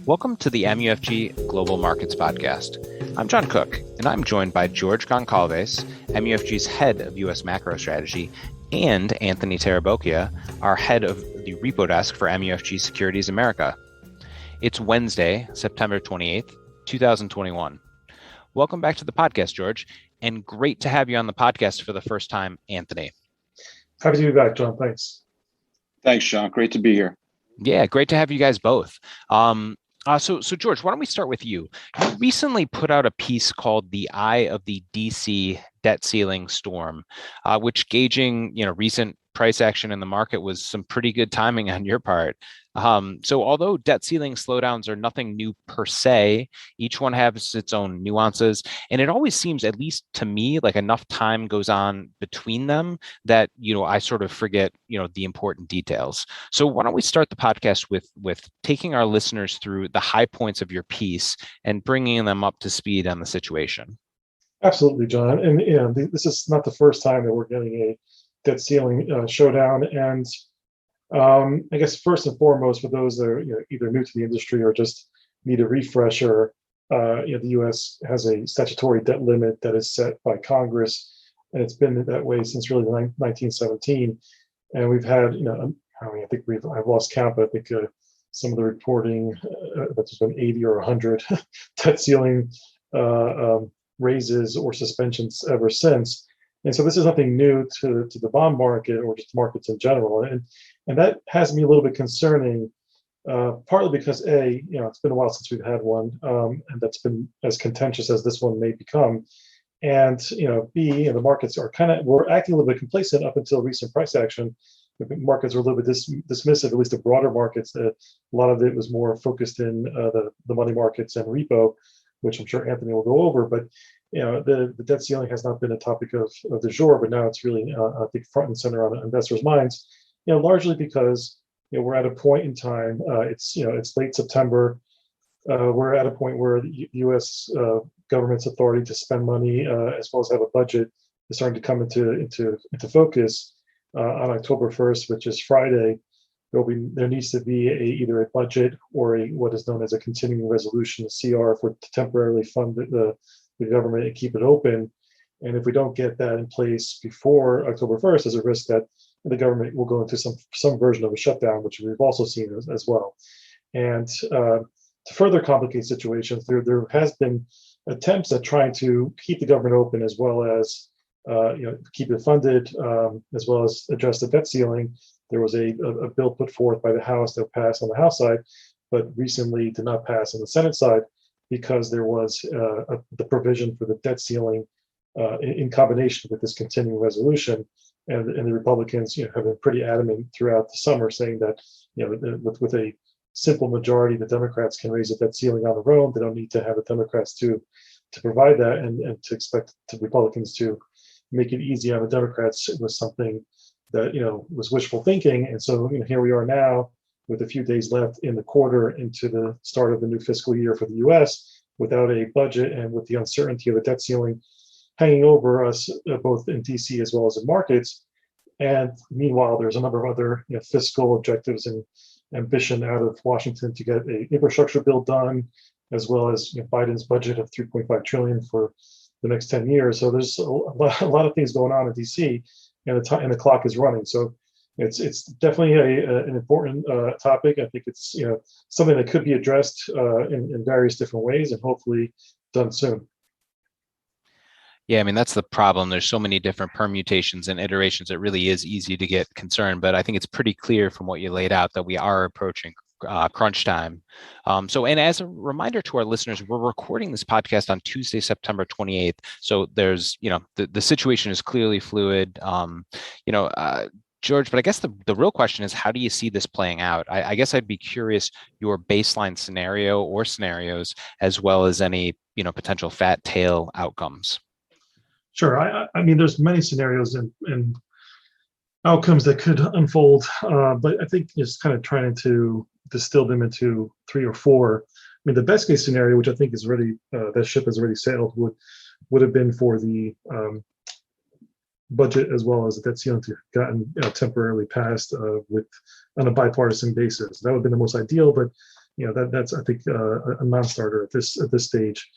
Welcome to the MUFG Global Markets Podcast. I'm John Cook, and I'm joined by George Goncalves, MUFG's Head of U.S. Macro Strategy, and Anthony Tarabocchia, our Head of the Repo Desk for MUFG Securities America. It's Wednesday, September 28th, 2021. Welcome back to the podcast, George, and great to have you on the podcast for the first time, Anthony. Happy to be back, John. Thanks. Thanks, John. Great to be here. Yeah, great to have you guys both. So George, why don't we start with you? You recently put out a piece called "The Eye of the DC Debt Ceiling Storm," which, gauging recent price action in the market, was some pretty good timing on your part. So although debt ceiling slowdowns are nothing new per se, each one has its own nuances, and it always seems, at least to me, like enough time goes on between them that I sort of forget the important details. So why don't we start the podcast with taking our listeners through the high points of your piece and bringing them up to speed on the situation. Absolutely, John. And this is not the first time that we're getting a debt ceiling showdown. And I guess first and foremost, for those that are either new to the industry or just need a refresher, the U.S. has a statutory debt limit that is set by Congress, and it's been that way since really 1917. And we've had, I think I've lost count, but I think some of the reporting that's been 80 or 100 debt ceiling raises or suspensions ever since. And so this is nothing new to the bond market or just markets in general. And that has me a little bit concerning, partly because it's been a while since we've had one, and that's been as contentious as this one may become. And B, the markets are we're acting a little bit complacent up until recent price action. The markets were a little bit dismissive, at least the broader markets. A lot of it was more focused in the money markets and repo, which I'm sure Anthony will go over. But the debt ceiling has not been a topic of the jour, but now it's really, I think, front and center on investors' minds. Largely because we're at a point in time. It's late September. We're at a point where the U.S. Government's authority to spend money, as well as have a budget, is starting to come into focus on October 1st, which is Friday. There needs to be either a budget or what is known as a continuing resolution, a CR, to temporarily fund the government and keep it open. And if we don't get that in place before October 1st, there's a risk that the government will go into some version of a shutdown, which we've also seen as well. And to further complicate situations, there has been attempts at trying to keep the government open, as well as keep it funded, as well as address the debt ceiling. There was a bill put forth by the House that passed on the House side, but recently did not pass on the Senate side, because there was the provision for the debt ceiling in combination with this continuing resolution. And the Republicans have been pretty adamant throughout the summer, saying that with a simple majority, the Democrats can raise the debt ceiling on their own. They don't need to have the Democrats to provide that, and to expect the Republicans to make it easy on the Democrats was something that was wishful thinking. And so here we are now, with a few days left in the quarter into the start of the new fiscal year for the U.S., without a budget and with the uncertainty of the debt ceiling hanging over us, both in D.C. as well as in markets. And meanwhile, there's a number of other fiscal objectives and ambition out of Washington to get an infrastructure bill done, as well as Biden's budget of $3.5 trillion for the next 10 years. So there's a lot of things going on in D.C. and the clock is running. So it's definitely an important topic. I think it's something that could be addressed in various different ways, and hopefully done soon. Yeah, I mean, that's the problem. There's so many different permutations and iterations. It really is easy to get concerned, but I think it's pretty clear from what you laid out that we are approaching crunch time. And as a reminder to our listeners, we're recording this podcast on Tuesday, September 28th. So there's, the situation is clearly fluid. George, but I guess the real question is, how do you see this playing out? I guess I'd be curious your baseline scenario or scenarios, as well as any, potential fat tail outcomes. Sure. I mean, there's many scenarios and outcomes that could unfold, but I think just kind of trying to distill them into 3 or 4. I mean, the best case scenario, which I think is already that ship has already sailed, would have been for the budget as well as the debt ceiling to gotten temporarily passed on a bipartisan basis. That would have been the most ideal, but that's I think a non-starter at this stage.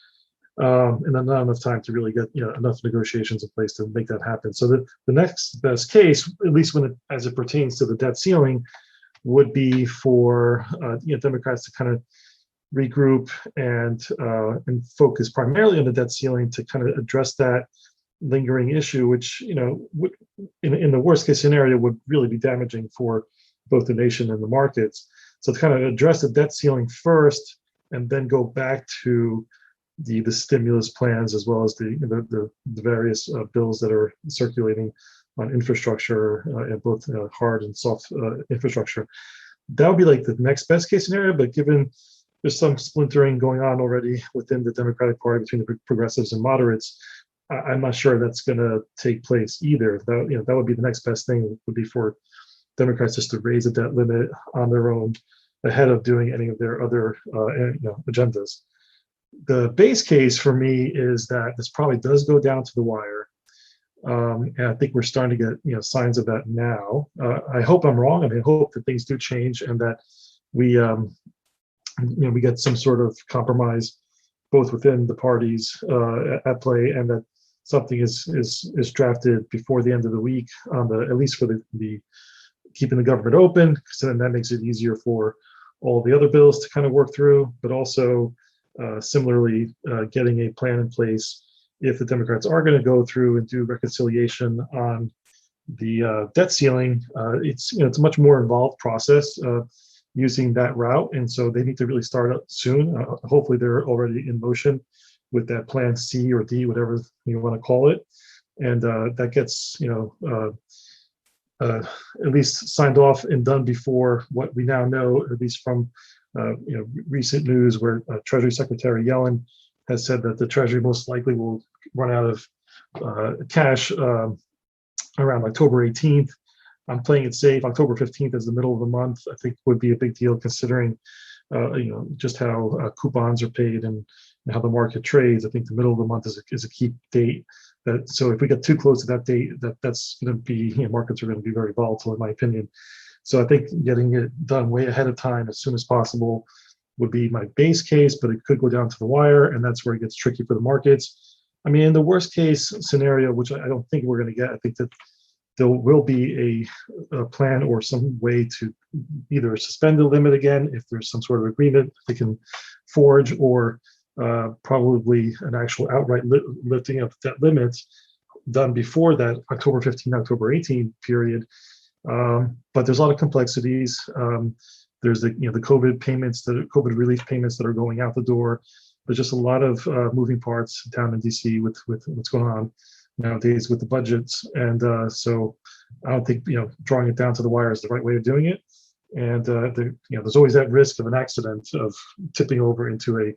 And then not enough time to really get enough negotiations in place to make that happen. So the next best case, at least as it pertains to the debt ceiling, would be for Democrats to kind of regroup and focus primarily on the debt ceiling to kind of address that lingering issue, which would, in the worst case scenario, would really be damaging for both the nation and the markets. So to kind of address the debt ceiling first, and then go back to the stimulus plans, as well as the various bills that are circulating on infrastructure, and both hard and soft infrastructure. That would be like the next best case scenario. But given there's some splintering going on already within the Democratic Party between the progressives and moderates, I'm not sure that's going to take place either. That would be the next best thing, would be for Democrats just to raise the debt limit on their own ahead of doing any of their other agendas. The base case for me is that this probably does go down to the wire. And I think we're starting to get signs of that now. I hope I'm wrong. I hope that things do change and that we we get some sort of compromise both within the parties at play, and that something is drafted before the end of the week on at least for the keeping the government open, because then that makes it easier for all the other bills to kind of work through, but also similarly getting a plan in place if the Democrats are going to go through and do reconciliation on the debt ceiling. It's a much more involved process using that route, and so they need to really start up soon. Hopefully they're already in motion with that plan C or D, whatever you want to call it, and that gets at least signed off and done before what we now know, at least from recent news, where Treasury Secretary Yellen has said that the Treasury most likely will run out of cash around October 18th. I'm playing it safe. October 15th is the middle of the month. I think would be a big deal, considering just how coupons are paid and how the market trades. I think the middle of the month is a key date. So if we get too close to that date, that's going to be, markets are going to be very volatile, in my opinion. So I think getting it done way ahead of time, as soon as possible, would be my base case, but it could go down to the wire, and that's where it gets tricky for the markets. I mean, in the worst case scenario, which I don't think we're going to get, I think that there will be a plan or some way to either suspend the limit again, if there's some sort of agreement they can forge, or probably an actual outright lifting of that limit done before that October 15, October 18 period. But there's a lot of complexities. There's the COVID payments, the COVID relief payments that are going out the door. There's just a lot of moving parts down in DC with what's going on nowadays with the budgets, and so I don't think drawing it down to the wire is the right way of doing it. And there's always that risk of an accident, of tipping over into a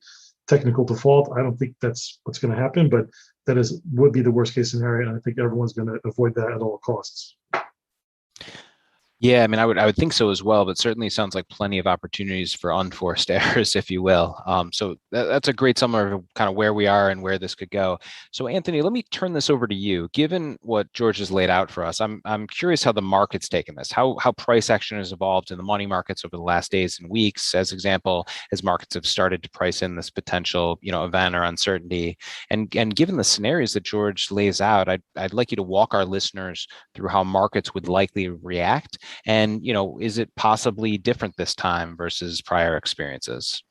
technical default. I don't think that's what's going to happen, but would be the worst case scenario, and I think everyone's going to avoid that at all costs. Yeah, I mean, I would think so as well, but certainly sounds like plenty of opportunities for unforced errors, if you will. So that's a great summary of kind of where we are and where this could go. So Anthony, let me turn this over to you. Given what George has laid out for us, I'm curious how the market's taken this, how price action has evolved in the money markets over the last days and weeks, as example, as markets have started to price in this potential event or uncertainty. And given the scenarios that George lays out, I'd like you to walk our listeners through how markets would likely react. And, is it possibly different this time versus prior experiences?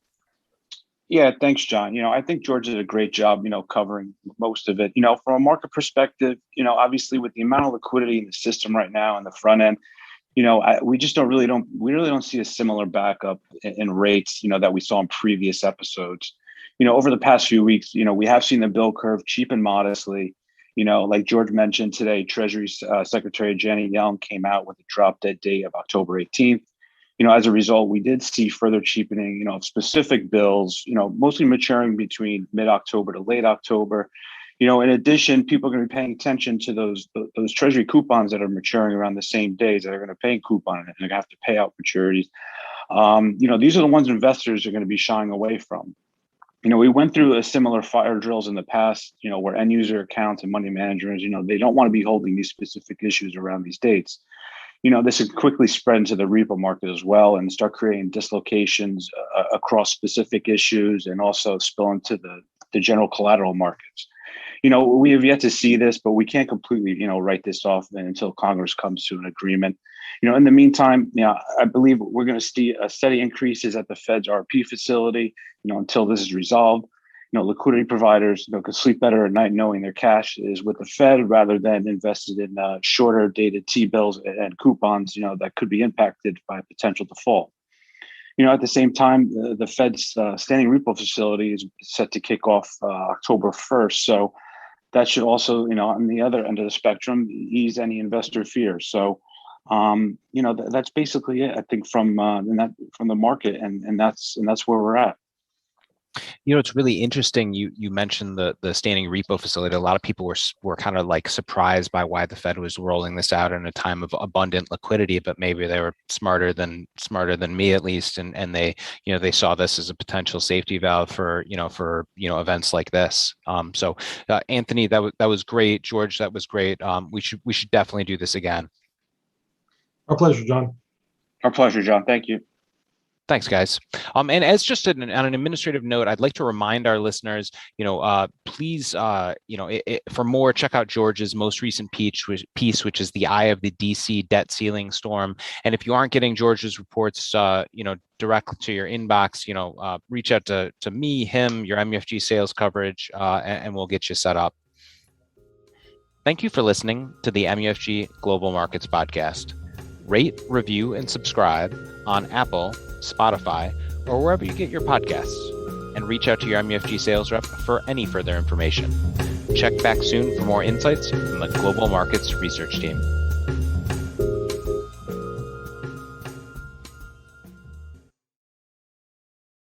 Yeah, thanks, John. I think George did a great job, covering most of it. From a market perspective, obviously with the amount of liquidity in the system right now in the front end, we just really don't see a similar backup in rates, that we saw in previous episodes. Over the past few weeks, we have seen the bill curve cheapen modestly. Like George mentioned today, Treasury Secretary Janet Yellen came out with a drop dead date of October 18th. As a result, we did see further cheapening, of specific bills, mostly maturing between mid-October to late October. In addition, people are going to be paying attention to those Treasury coupons that are maturing around the same days that are going to pay a coupon, and they're going to have to pay out maturities. These are the ones investors are going to be shying away from. We went through a similar fire drills in the past, where end user accounts and money managers, they don't want to be holding these specific issues around these dates. this could quickly spread into the repo market as well and start creating dislocations across specific issues and also spill into the general collateral markets. We have yet to see this, but we can't completely, write this off until Congress comes to an agreement. In the meantime, I believe we're going to see a steady increases at the Fed's RP facility, until this is resolved. Liquidity providers, can sleep better at night knowing their cash is with the Fed rather than invested in shorter dated T-bills and coupons, that could be impacted by potential default. At the same time, the Fed's standing repo facility is set to kick off October 1st. So that should also, on the other end of the spectrum, ease any investor fear. So, that's basically it, I think, from the market, and that's where we're at. It's really interesting. You mentioned the standing repo facility. A lot of people were kind of like surprised by why the Fed was rolling this out in a time of abundant liquidity, but maybe they were smarter than me at least, and they saw this as a potential safety valve for events like this. So Anthony, that was great. George, that was great. We should definitely do this again. Our pleasure, John. Our pleasure, John. Thank you. Thanks, guys. And as just on an administrative note, I'd like to remind our listeners, please, for more, check out George's most recent piece, which is the Eye of the DC Debt Ceiling Storm. And if you aren't getting George's reports, directly to your inbox, reach out to me, him, your MUFG sales coverage, and we'll get you set up. Thank you for listening to the MUFG Global Markets Podcast. Rate, review, and subscribe on Apple, Spotify, or wherever you get your podcasts. And reach out to your MUFG sales rep for any further information. Check back soon for more insights from the Global Markets Research Team.